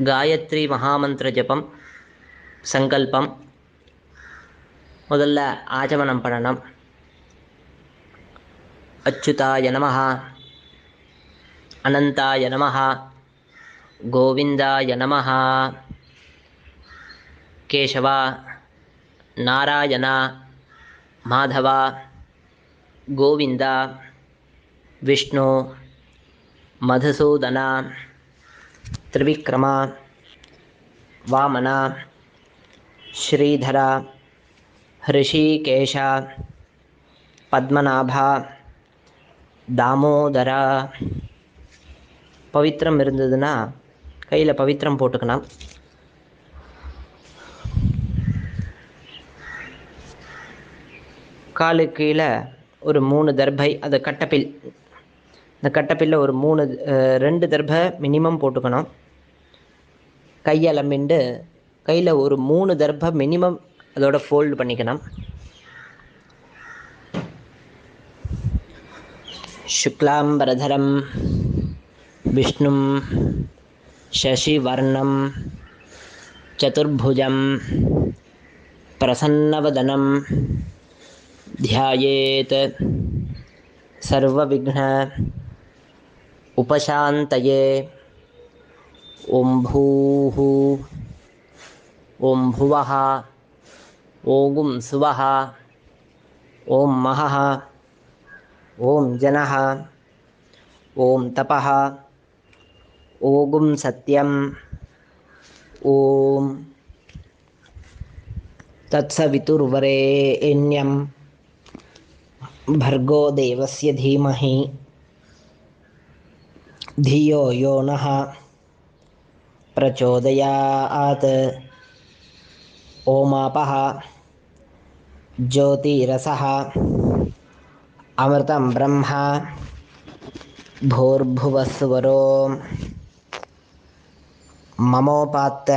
गायत्री महामंत्र जपम संकल्पम முதல்ல ஆச்சமனம் பண்ணணும். அச்சுதாய நமஹ, அனந்தாய நமஹ, கோவிந்தாய நமஹ, கேசவ, நாராயண, மாதவ, கோவிந்த, விஷ்ணு, மதுசூதன, त्रिविक्रम, वामन, श्रीधर, ऋषिकेश, पद्मनाभ, दामोदर. பவித்திரம் இருந்ததுன்னா கையில் பவித்திரம் போட்டுக்கணும். காலுக்கு கீழே ஒரு 3 தர்பை, அது கட்டப்பில், இந்த கட்டப்பில்ல ஒரு 2 தர்பை மினிமம் போட்டுக்கணும். கையலம்பிண்டு கையில் ஒரு 3 தர்பை மினிமம் அதோட ஃபோல்டு பண்ணிக்கணும். शुक्लांबरधरं विष्णुं शशिवर्णं चतुर्भुजं प्रसन्नवदनं ध्यायेत् सर्वविघ्न उपशान्तये. ओं भूः, ओं भुवः, ओं सुवः, ओं महः, ओं जनः, ओं तपः, ओं सत्यं, ओं तत्सवितुर्वरेण्यं भर्गो देवस्य धीमहि धियो यो नः प्रचोदयात्. ओमापः ज्योतिरसः अमृतं ब्रह्म भूर्भुवस्वरो ममोपात्त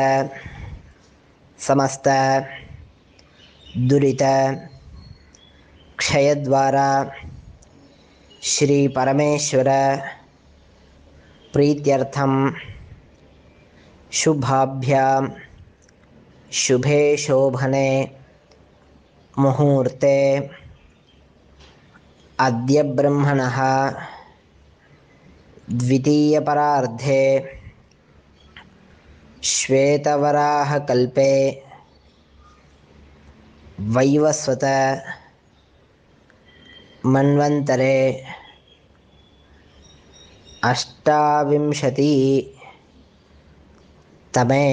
समस्त दुरित क्षयद्वारा श्री परमेश्वर प्रीत्यर्थं शुभाभ्यां शुभे शोभने मुहूर्ते अद्य ब्रह्मणः द्वितीयपरार्धे श्वेतवराहकल्पे वैवस्वत मन्वन्तरे 28तमे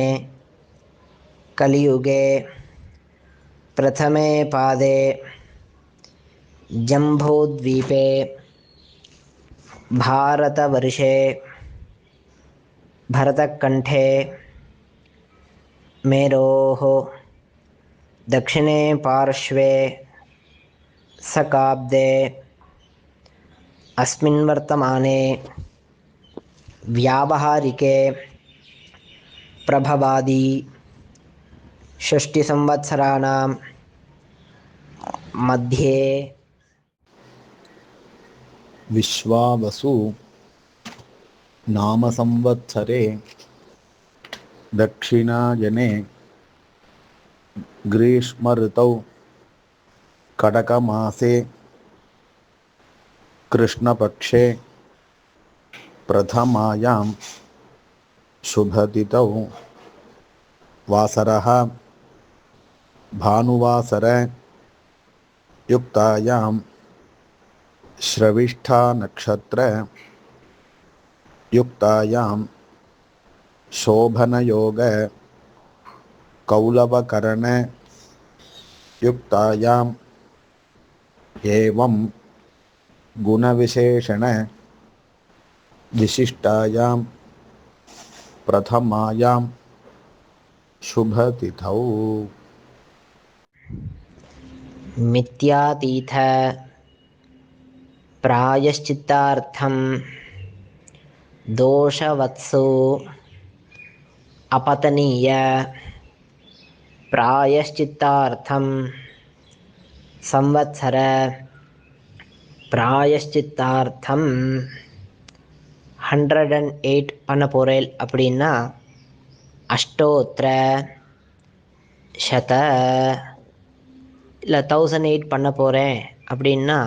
कलियुगे प्रथमे पादे जम्बूद्वीपे भारतवर्षे भरतकण्ठे मेरोः दक्षिणे पार्श्वे सकाब्दे अस्मिन् वर्तमाने व्यावहारिके प्रभवादि षष्टिसंवत्सराणां मध्ये विश्वावसु नाम संवत्सरे दक्षिणायने ग्रीष्म ऋतौ कटकमासे कृष्णपक्षे प्रथमायां शुभतिथौ वासरः भानुवासर युक्तायां श्रविष्ठा नक्षत्र युक्तायां शोभनयोग कौलवकरण युक्तायां एवं गुणविशेषण विशिष्टायां प्रथमायां शुभतिथौ मिथ्यातीथ प्रायश्चित्तार्थं दोषवत्सु अपतनीय प्रायश्चित्तार्थं संवत्सर प्रायश्चित्तार्थம் 108 பண்ண போகிறேன் அப்படின்னா அஷ்டோத்திர சத இல்லை 1008 பண்ண போகிறேன் அப்படின்னா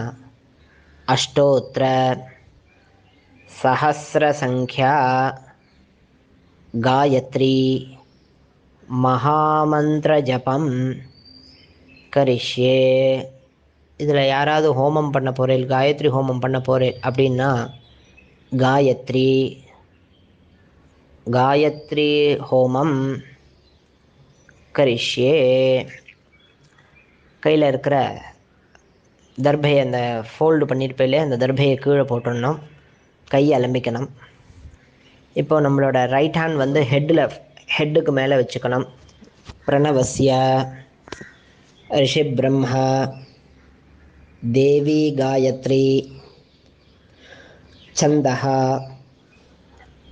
அஷ்டோத்திர சஹஸ்ரசங்க்யா காயத்ரி மகாமந்திர ஜபம் கரிஷ்யே. இதில் யாராவது ஹோமம் பண்ண போகிறேன், காயத்ரி ஹோமம் பண்ண போகிறேன் அப்படின்னா காயத்ரி காயத்ரி ஹோமம் கரிஷ்யே. கையில் இருக்கிற தர்பையை அந்த ஃபோல்டு பண்ணியிருப்பேலே அந்த தர்பையை கீழே போட்டுடணும், கையை அலம்பிக்கணும். இப்போ நம்மளோட ரைட் ஹேண்ட் வந்து ஹெட்டுக்கு மேலே வச்சுக்கணும். பிரணவஸ்ய ரிஷி பிரம்ம தேவி காயத்ரி சந்தஹா.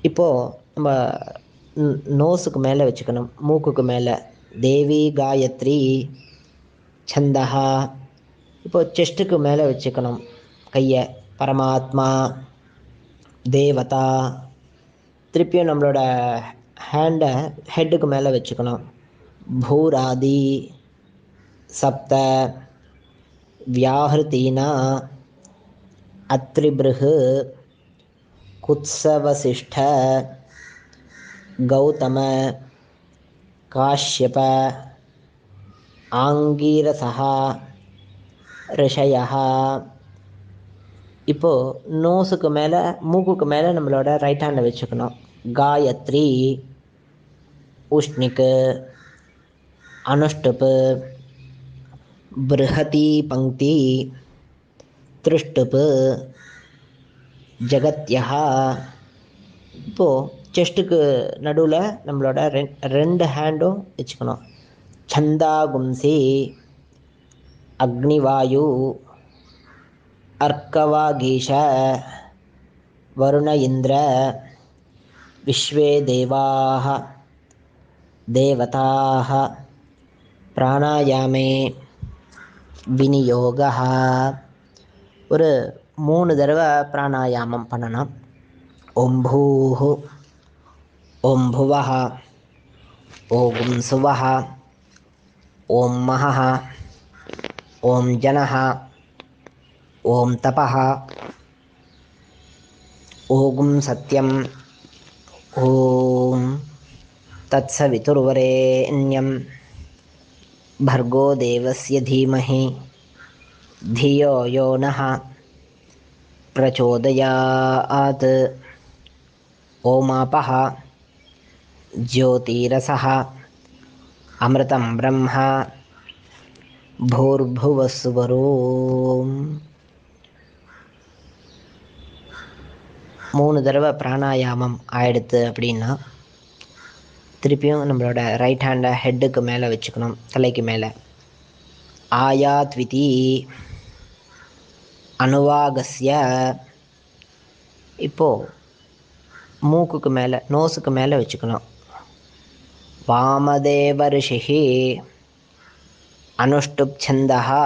இப்போது நம்ம நோஸுக்கு மேலே வச்சுக்கணும், மூக்குக்கு மேலே தேவி காயத்ரி சந்தஹா. இப்போது செஸ்ட்டுக்கு மேலே வச்சுக்கணும் கையை, பரமாத்மா தேவதா. திருப்பியும் நம்மளோட ஹேண்டை ஹெட்டுக்கு மேலே வச்சுக்கணும், பூராதி சப்த வியாஹிருத்தீனா அத்ரிபிருஹு குத்சவசிஷ்ட கௌதம காஷ்யப ஆங்கீரசா ரிஷயா. இப்போது நோஸுக்கு மேலே மூக்குக்கு மேலே நம்மளோட ரைட் ஹேண்டை வச்சுக்கணும். காயத்ரி உஷ்ணிக்கு அனுஷ்டுப்பு பிருஹதி பங்கி திருஷ்டுப்பு ஜகத்யா. இப்போது செஸ்ட்டுக்கு நடுவில் நம்மளோட ரெண்டு ஹேண்டும் வச்சுக்கணும். சந்தாகும்சி அக்னிவாயு அர்க்கவாகீஷ வருண இந்திர விஸ்வே தேவாः தேவதாः பிராணாயாமே விநியோகः. ஒரு 3 தடவை பிராணாயாமம் பண்ணணும். ஓம் பூः ஓம் புவः ஓம் சுவः ஓம் மஹः ஓம் ஜனः ஓம் தபः ஓம் சத்யம் ஓம் தத்சவிதுர்வரேண்யம் भर्गो देवस्य धीमहि धियो यो नः प्रचोदयात्. ओमापः ज्योतिरसः अमृतं ब्रह्म भूर्भुवस्वरोम्. 3 தடவை பிராணாயாமம் ஆயிடுத்து அப்படின்னா திருப்பியும் நம்மளோட ரைட் ஹேண்டை ஹெட்டுக்கு மேலே வச்சுக்கணும், தலைக்கு மேலே. ஆயாத்விதி அனுவாகஸ்ய. இப்போது மூக்குக்கு மேலே நோஸுக்கு மேலே வச்சுக்கணும். வாமதேவ ரிஷிஹி அனுஷ்டுப் சந்தஹா.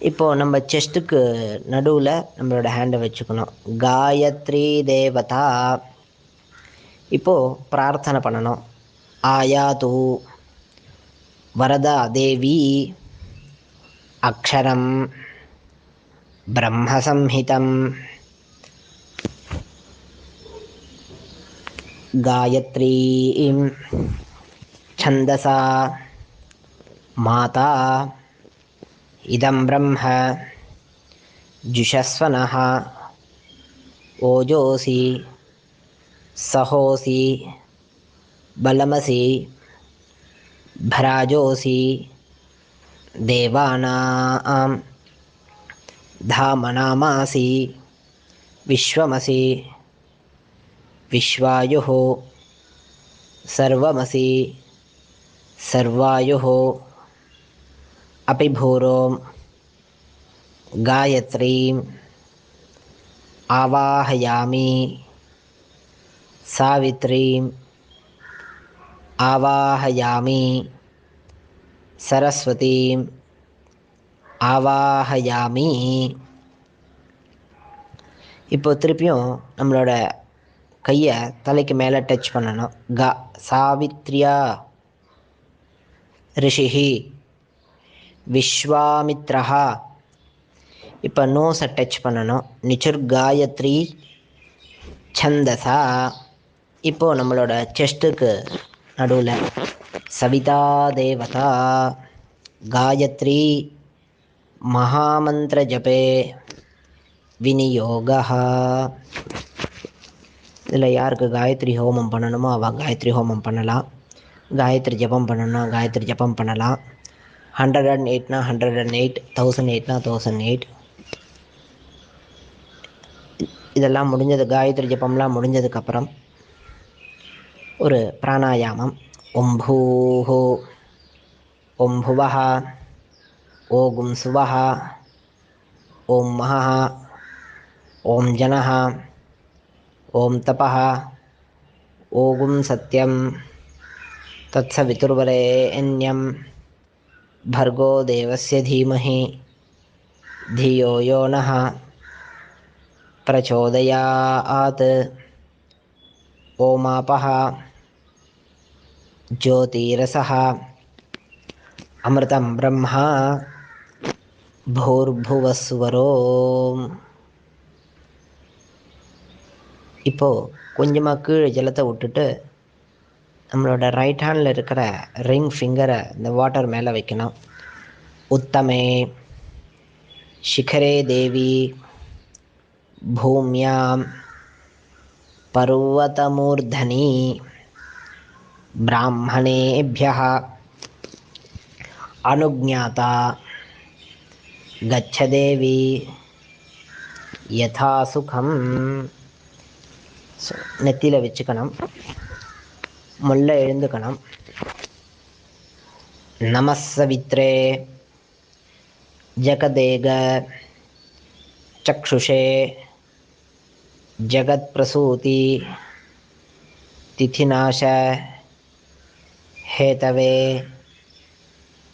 இப்போது நம்ம செஸ்ட்டுக்கு நடுவில் நம்மளோட ஹேண்டை வச்சுக்கணும். காயத்ரி தேவதா. இப்போது பிரார்த்தனை பண்ணணும். ஆயாது வரதா தேவி அக்ஷரம் பிரம்மசம்ஹிதம் காயத்ரீம் சந்தசா மாதா இதம் பிரம்ம ஜுஷஸ்வனः ஓஜோசி सहोसी बलमसी भराजोसी देवानां धामनामासी विश्वमसी विश्वायुः सर्वमसी सर्वायुः अपि भूरों गायत्रीम् आवाहयामि सावित्रीम् आवाहयामि सरस्वतीम् ஆவாஹயாமி. இப்போ திருப்பியும் நம்மளோட கையை தலைக்கு மேலே டச் பண்ணணும். சாவித்ரியா ரிஷிஹி விஸ்வாமித்ரஹா. இப்போ நோஸை டச் பண்ணணும். நிச்சுர்காயத்ரி சந்தசா. இப்போது நம்மளோட செஸ்ட்டுக்கு நடுவில் சவிதா தேவதா காயத்ரி மகாமந்திர ஜபே விநியோகா. இதில் யாருக்கு காயத்ரி ஹோமம் பண்ணணுமோ அவள் காயத்ரி ஹோமம் பண்ணலாம். காயத்ரி ஜபம் பண்ணணும்னா காயத்ரி ஜபம் பண்ணலாம். 108னா 108, 1008னா 1008. இதெல்லாம் முடிஞ்சது. காயத்ரி ஜபம்லாம் முடிஞ்சதுக்கப்புறம் ஒரு பிராணாயாமம். ஓம் பூஹோ ஓம் புவஹ ஓகும் சுவஹ ஓம் மஹஹ ஓம் ஜனஹ ஓம் தபஹ ஓகும் சத்யம் தத்சவிதுர்வரேண்யம் भर्गो देवस्य धीमहि धियो यो नः प्रचोदयात् ओमापः ज्योतिरसः अमृतं ब्रह्मा भूर्भुवस्वरो. இப்போது கொஞ்சமாக கீழே ஜலத்தை விட்டுட்டு நம்மளோட ரைட் ஹேண்டில் இருக்கிற ரிங் ஃபிங்கரை இந்த வாட்டர் மேலே வைக்கணும். உத்தமே शिखरे देवी भूम्यां पर्वतमूर्धनि ब्राह्मणेभ्यः अनुज्ञाता गच्छ देवी यथा सुखम. நெத்தியில் வச்சுக்கணும். முல்லை எழுந்துக்கணும். நமஸ்ஸவித்ரே ஜகதேக चक्षुषे जगत्प्रसूति तिथिनाश हेतवे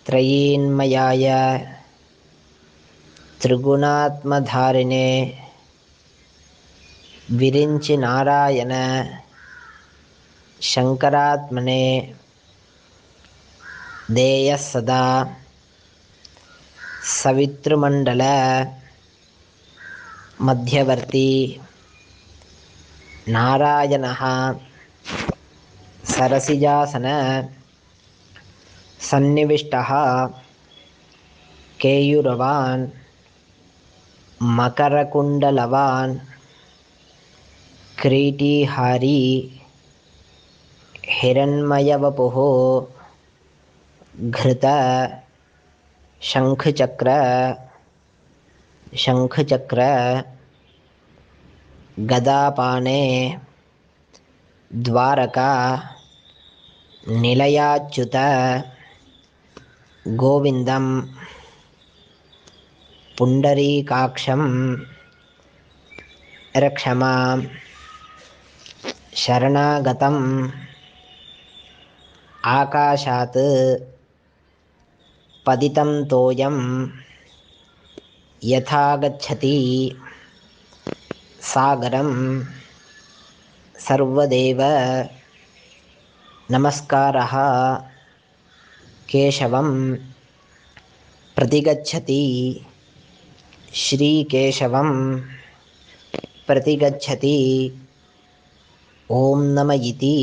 त्रयीन्मयाय त्रिगुणात्मधारिणे विरिञ्चि नारायण शंकरात्मने देयः सदा सवितृमंडल मध्यवर्ती नारायणः सरसिजासन सन्निविष्टः केयूरवान् मकरकुण्डलवान् क्रीटीहारी हिरण्मयवपुः घृत शंखचक्र गदापाने द्वारका निलयाच्युत गोविंदम पुंडरीकाक्षं रक्षमां शरणागतं आकाशात् पतितं तोयं यथा गच्छति सागरं सर्वदेव नमस्कारः केशवं प्रतिगच्छति श्रीकेशवं प्रतिगच्छति ஓம் நம இதி.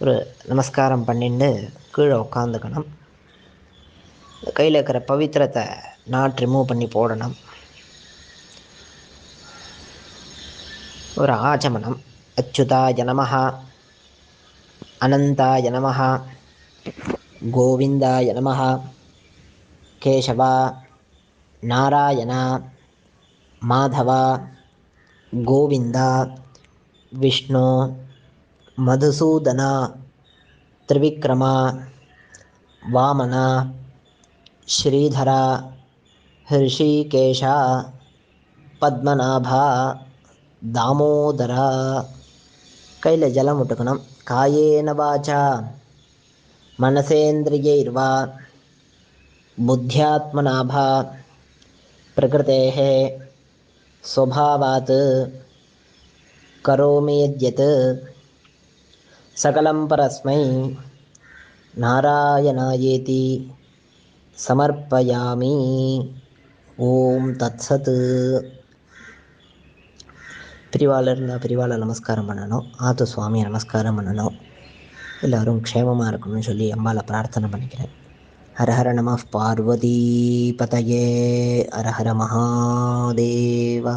ஒரு நமஸ்காரம் பண்ணிட்டு கீழே உட்காந்துக்கணும். கையில் இருக்கிற பவித்திரத்தை நாட் ரிமூவ் பண்ணி போடணும். ஒரு ஆச்சமனம். அச்சுதாய நமஹ அனந்தாய நமஹ கோவிந்தாய நமஹ கேசவா நாராயண மாதவா கோவிந்தா விஷ்ணு மதுசூதனா திரிவிக்ரமா வாமனா ஸ்ரீதரா ஹிருஷிகேஷா பத்மநாபா தாமோதரா. கையில் ஜலம் விட்டுக்கணும். காயேன வாச்சா மனசேந்திரியைர்வா புத்தியாத்மனாபா பிரகிருதேஹ ஸ்வபாவாத் करोमि यद्यत् सकलं परस्मै नारायणायेति समर्पयामि. ஓம் தத்சத். பிரிவாளர் இருந்தால் பிரிவாளை நமஸ்காரம் பண்ணணும், ஆத்து சுவாமியை நமஸ்காரம் பண்ணணும். எல்லோரும் க்ஷேமமாக இருக்கணும்னு சொல்லி அம்பாவை பிரார்த்தனை பண்ணிக்கிறேன். ஹரஹர நம பார்வதி பதயே. ஹரஹர மகாதேவா.